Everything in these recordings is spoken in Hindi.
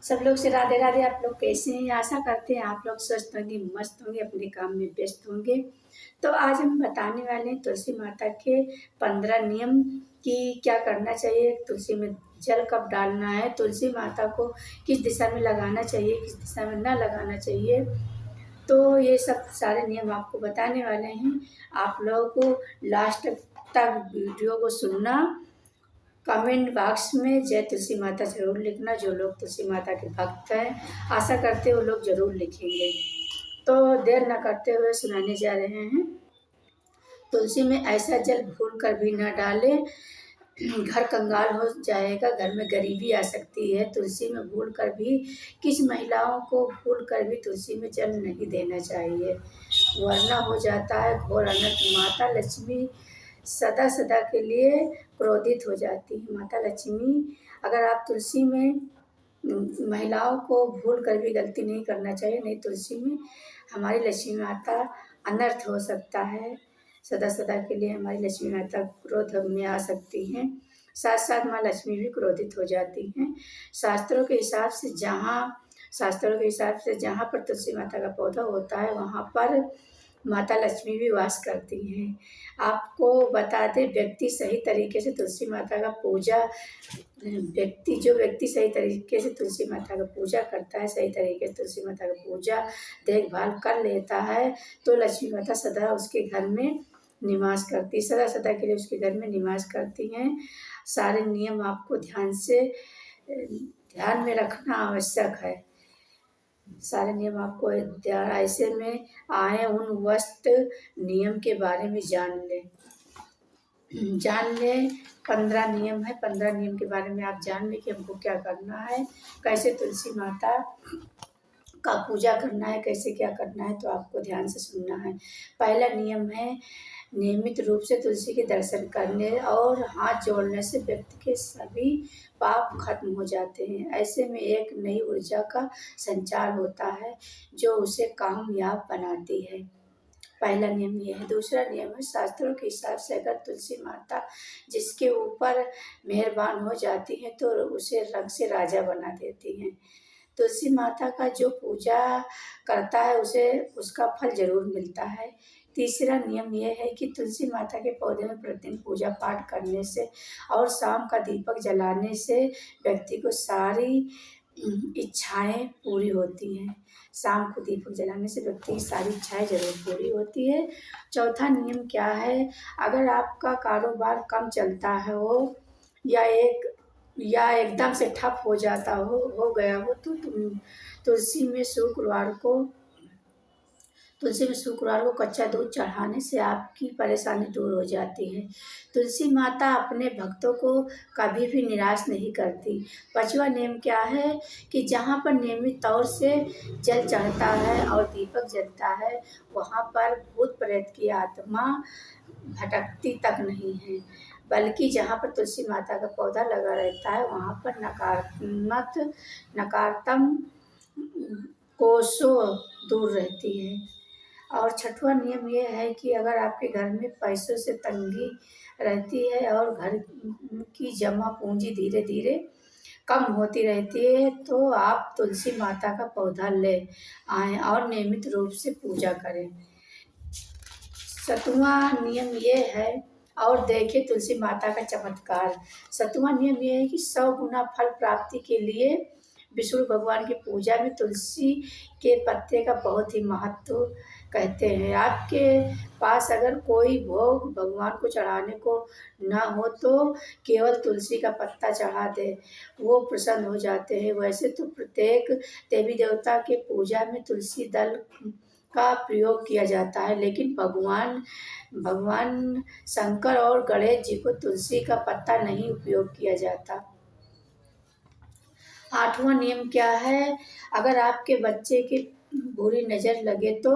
सब लोग से राधे राधे। आप लोग कैसे हैं? आशा करते हैं आप लोग स्वस्थ होंगे, मस्त होंगे, अपने काम में व्यस्त होंगे। तो आज हम बताने वाले हैं तुलसी माता के 15 नियम कि क्या करना चाहिए, तुलसी में जल कब डालना है, तुलसी माता को किस दिशा में लगाना चाहिए, किस दिशा में न लगाना चाहिए। तो ये सब सारे नियम आपको बताने वाले हैं। आप लोगों को लास्ट तक वीडियो को सुनना। कमेंट बॉक्स में जय तुलसी माता ज़रूर लिखना। जो लोग तुलसी माता के भक्त हैं, आशा करते हैं वो लोग ज़रूर लिखेंगे। तो देर न करते हुए सुनाने जा रहे हैं। तुलसी में ऐसा जल भूल कर भी न डालें, घर कंगाल हो जाएगा, घर में गरीबी आ सकती है। तुलसी में भूल कर भी, किस महिलाओं को भूल कर भी तुलसी में जल नहीं देना चाहिए, वरना हो जाता है घोर अनर्थ। माता लक्ष्मी सदा सदा के लिए क्रोधित हो जाती है। माता लक्ष्मी, अगर आप तुलसी में महिलाओं को भूल कर भी गलती नहीं करना चाहिए, नहीं तुलसी में हमारी लक्ष्मी माता अनर्थ हो सकता है। सदा सदा के लिए हमारी लक्ष्मी माता क्रोध में आ सकती हैं, साथ साथ माँ लक्ष्मी भी क्रोधित हो जाती हैं। शास्त्रों के हिसाब से जहाँ पर तुलसी माता का पौधा होता है वहाँ पर माता लक्ष्मी भी वास करती हैं। आपको बता दें, व्यक्ति सही तरीके से तुलसी माता का पूजा जो व्यक्ति सही तरीके से तुलसी माता का पूजा करता है, सही तरीके से तुलसी माता का पूजा देखभाल कर लेता है, तो लक्ष्मी माता सदा उसके घर में निवास करती, सदा सदा के लिए उसके घर में निवास करती हैं। सारे नियम आपको ध्यान में रखना आवश्यक है। सारे नियम आपको ध्यान ऐसे में आए, उन वस्तु नियम के बारे में जान लें। 15 नियम है। 15 नियम के बारे में आप जान लें कि हमको क्या करना है, कैसे तुलसी माता का पूजा करना है, कैसे क्या करना है। तो आपको ध्यान से सुनना है। पहला नियम है, नियमित रूप से तुलसी के दर्शन करने और हाथ जोड़ने से व्यक्ति के सभी पाप खत्म हो जाते हैं। ऐसे में एक नई ऊर्जा का संचार होता है जो उसे कामयाब बनाती है। पहला नियम ये है। दूसरा नियम है, शास्त्रों के हिसाब से अगर तुलसी माता जिसके ऊपर मेहरबान हो जाती है तो उसे रंग से राजा बना देती हैं। तुलसी माता का जो पूजा करता है उसे उसका फल जरूर मिलता है। तीसरा नियम यह है कि तुलसी माता के पौधे में प्रतिदिन पूजा पाठ करने से और शाम का दीपक जलाने से व्यक्ति को सारी इच्छाएं पूरी होती हैं। शाम को दीपक जलाने से व्यक्ति की सारी इच्छाएं जरूर पूरी होती है। चौथा नियम क्या है, अगर आपका कारोबार कम चलता है हो या एकदम से ठप हो गया हो तो तुलसी में शुक्रवार को कच्चा दूध चढ़ाने से आपकी परेशानी दूर हो जाती है। तुलसी माता अपने भक्तों को कभी भी निराश नहीं करती। पांचवा नियम क्या है कि जहाँ पर नियमित तौर से जल चढ़ता है और दीपक जलता है वहाँ पर भूत प्रेत की आत्मा भटकती तक नहीं है, बल्कि जहाँ पर तुलसी माता का पौधा लगा रहता है वहाँ पर नकारात्मक कोसों दूर रहती है। और छठवां नियम ये है कि अगर आपके घर में पैसों से तंगी रहती है और घर की जमा पूंजी धीरे धीरे कम होती रहती है तो आप तुलसी माता का पौधा ले आएं और नियमित रूप से पूजा करें। सातवां नियम ये है, और देखिए तुलसी माता का चमत्कार। सातवां नियम ये है कि 100 गुना फल प्राप्ति के लिए विष्णु भगवान की पूजा में तुलसी के पत्ते का बहुत ही महत्व कहते हैं। आपके पास अगर कोई भोग भगवान को चढ़ाने को ना हो तो केवल तुलसी का पत्ता चढ़ा दे, वो प्रसन्न हो जाते हैं। वैसे तो प्रत्येक देवी देवता के पूजा में तुलसी दल का प्रयोग किया जाता है, लेकिन भगवान शंकर और गणेश जी को तुलसी का पत्ता नहीं उपयोग किया जाता। आठवां नियम क्या है, अगर आपके बच्चे की बुरी नज़र लगे तो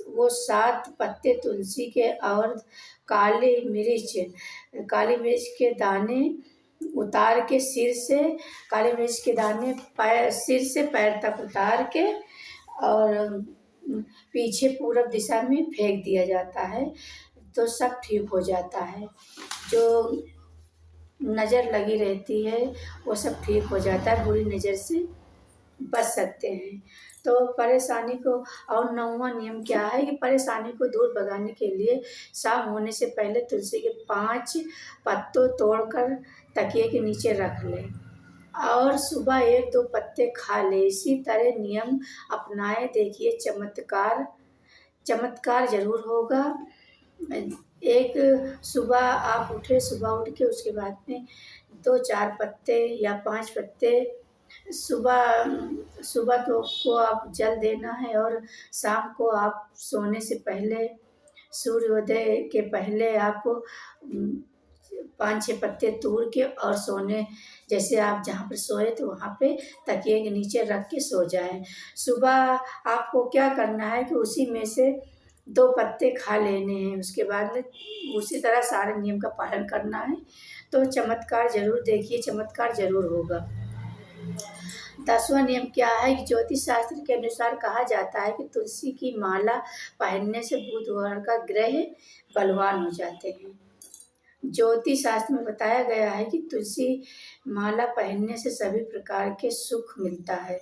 वो 7 पत्ते तुलसी के और काली मिर्च के दाने उतार के सिर से पैर तक उतार के और पीछे पूरब दिशा में फेंक दिया जाता है तो सब ठीक हो जाता है। जो नज़र लगी रहती है वो सब ठीक हो जाता है बुरी नज़र से। बच सकते हैं। तो परेशानी को और 9वां नियम क्या है कि परेशानी को दूर भगाने के लिए शाम होने से पहले तुलसी के 5 पत्तों तोड़कर तकिए के नीचे रख लें और सुबह 1-2 पत्ते खा लें। इसी तरह नियम अपनाएं, देखिए चमत्कार चमत्कार ज़रूर होगा। एक सुबह आप उठे, सुबह उठ के उसके बाद में 2-4 पत्ते या 5 पत्ते सुबह सुबह को आप जल देना है और शाम को आप सोने से पहले, सूर्योदय के पहले आप 5-6 पत्ते तोड़ के और सोने, जैसे आप जहाँ पर सोए तो वहाँ पे तकिए के नीचे रख के सो जाएं। सुबह आपको क्या करना है कि उसी में से 2 पत्ते खा लेने हैं, उसके बाद में उसी तरह सारे नियम का पालन करना है। तो चमत्कार ज़रूर देखिए, चमत्कार ज़रूर होगा। 10वां नियम क्या है कि ज्योतिष शास्त्र के अनुसार कहा जाता है कि तुलसी की माला पहनने से बुधवार का ग्रह बलवान हो जाते हैं। ज्योतिष शास्त्र में बताया गया है कि तुलसी माला पहनने से सभी प्रकार के सुख मिलता है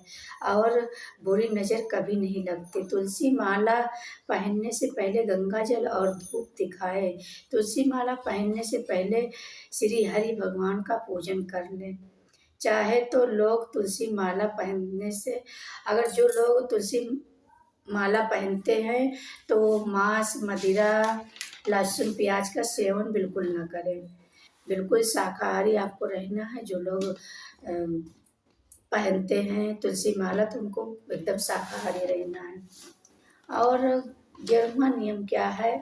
और बुरी नज़र कभी नहीं लगती। तुलसी माला पहनने से पहले गंगा जल और धूप दिखाएं। तुलसी माला पहनने से पहले श्री हरि भगवान का पूजन कर लें। चाहे तो लोग तुलसी माला पहनने से, अगर जो लोग तुलसी माला पहनते हैं तो मांस, मदिरा, लहसुन, प्याज का सेवन बिल्कुल ना करें। बिल्कुल शाकाहारी आपको रहना है। जो लोग पहनते हैं तुलसी माला तो उनको एकदम शाकाहारी रहना है। और 11वां नियम क्या है?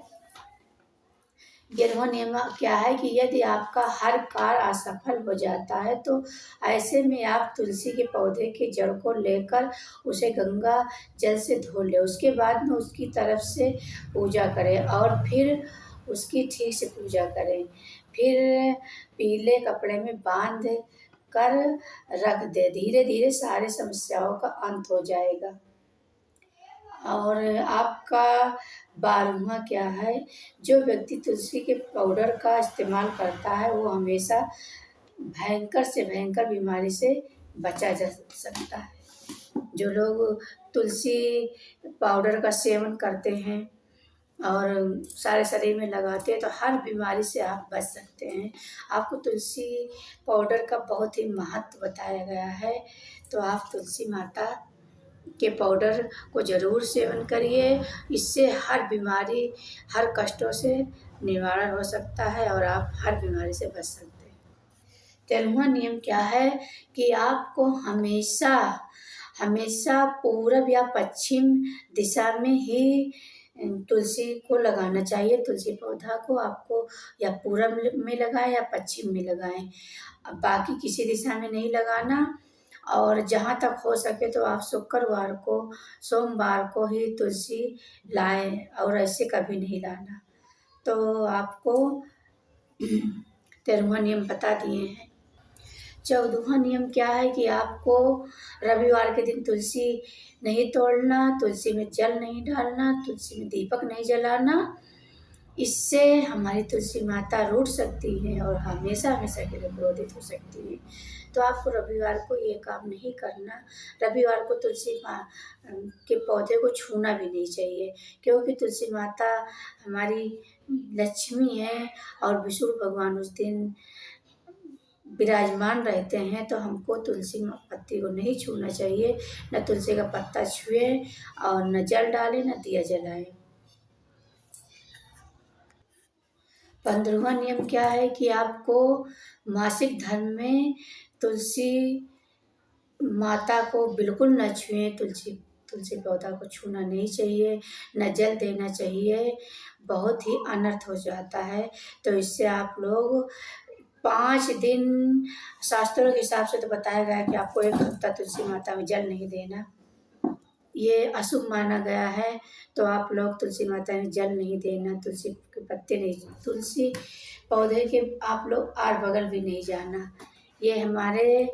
11वां नियम क्या है कि यदि आपका हर कार्य असफल हो जाता है तो ऐसे में आप तुलसी के पौधे के जड़ को लेकर उसे गंगा जल से धो लें। उसके बाद में उसकी तरफ से पूजा करें और फिर उसकी ठीक से पूजा करें। फिर पीले कपड़े में बांध कर रख दें। धीरे धीरे सारी समस्याओं का अंत हो जाएगा। और आपका 12वां क्या है? जो व्यक्ति तुलसी के पाउडर का इस्तेमाल करता है वो हमेशा भयंकर से भयंकर बीमारी से बचा जा सकता है। जो लोग तुलसी पाउडर का सेवन करते हैं और सारे शरीर में लगाते हैं तो हर बीमारी से आप बच सकते हैं। आपको तुलसी पाउडर का बहुत ही महत्व बताया गया है, तो आप तुलसी माता के पाउडर को ज़रूर सेवन करिए। इससे हर बीमारी, हर कष्टों से निवारण हो सकता है और आप हर बीमारी से बच सकते हैं। 13वां नियम क्या है कि आपको हमेशा हमेशा पूरब या पश्चिम दिशा में ही तुलसी को लगाना चाहिए। तुलसी पौधा को आपको या पूरब में लगाएं या पश्चिम में लगाएं, बाकी किसी दिशा में नहीं लगाना। और जहाँ तक हो सके तो आप शुक्रवार को, सोमवार को ही तुलसी लाएं और ऐसे कभी नहीं लाना। तो आपको 13वां नियम बता दिए हैं। 14वां नियम क्या है कि आपको रविवार के दिन तुलसी नहीं तोड़ना, तुलसी में जल नहीं डालना, तुलसी में दीपक नहीं जलाना। इससे हमारी तुलसी माता रूठ सकती है और हमेशा हमेशा के लिए क्रोधित हो सकती है। तो आपको रविवार को ये काम नहीं करना। रविवार को तुलसी के पौधे को छूना भी नहीं चाहिए, क्योंकि तुलसी माता हमारी लक्ष्मी है और विष्णु भगवान उस दिन विराजमान रहते हैं। तो हमको तुलसी पत्ती को नहीं छूना चाहिए, न तुलसी का पत्ता छुए और न जल डालें न दिया जलाएं। 15वां नियम क्या है कि आपको मासिक धर्म में तुलसी माता को बिल्कुल न छुएं। तुलसी पौधा को छूना नहीं चाहिए, न जल देना चाहिए, बहुत ही अनर्थ हो जाता है। तो इससे आप लोग 5 दिन, शास्त्रों के हिसाब से तो बताया गया है कि आपको 1 हफ्ता तुलसी माता में जल नहीं देना, ये अशुभ माना गया है। तो आप लोग तुलसी माता में जल नहीं देना, तुलसी के पत्ते नहीं, तुलसी पौधे के आप लोग आड़ बगल भी नहीं जाना। ये हमारे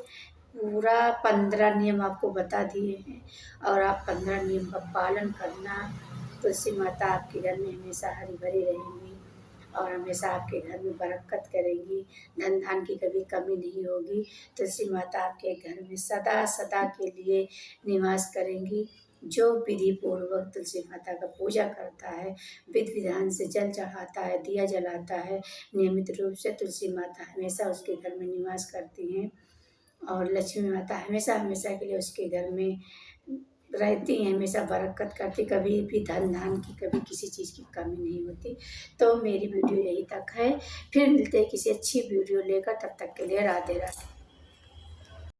पूरा 15 नियम आपको बता दिए हैं और आप 15 नियम का पालन करना। तुलसी माता आपके घर में हमेशा हरी भरी रहेंगी और हमेशा आपके घर में बरकत करेंगी, धन धान की कभी कमी नहीं होगी। तुलसी माता आपके घर में सदा सदा के लिए निवास करेंगी। जो विधि पूर्वक तुलसी माता का पूजा करता है, विधि विधान से जल चढ़ाता है, दिया जलाता है, नियमित रूप से तुलसी माता हमेशा उसके घर में निवास करती हैं। और लक्ष्मी माता हमेशा हमेशा के लिए उसके घर में रहती हैं, हमेशा बरकत करती, कभी भी धन धान की कभी किसी चीज़ की कमी नहीं होती। तो मेरी वीडियो यहीं तक है, फिर मिलते हैं किसी अच्छी वीडियो लेकर, तब तक के लिए राधे राधे।